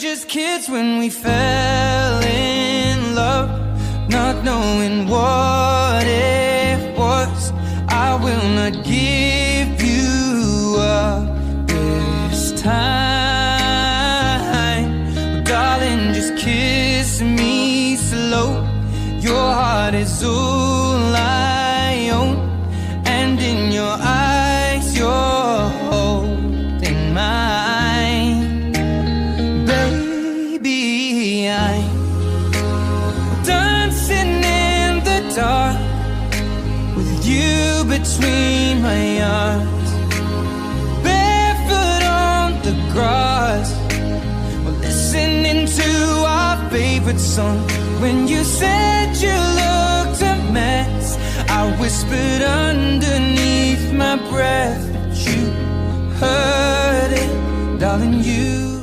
just kids when we fell in love, not knowing what it was. I will not give you up this time, but darling, just kiss me slow. Your heart is all I own, and in your eyes you're holding mine. Baby, I'm dancing in the dark with you between my arms, barefoot on the grass, we're listening to our favorite song. When you said you looked a mess, I whispered underneath my breath, but you heard it, darling, you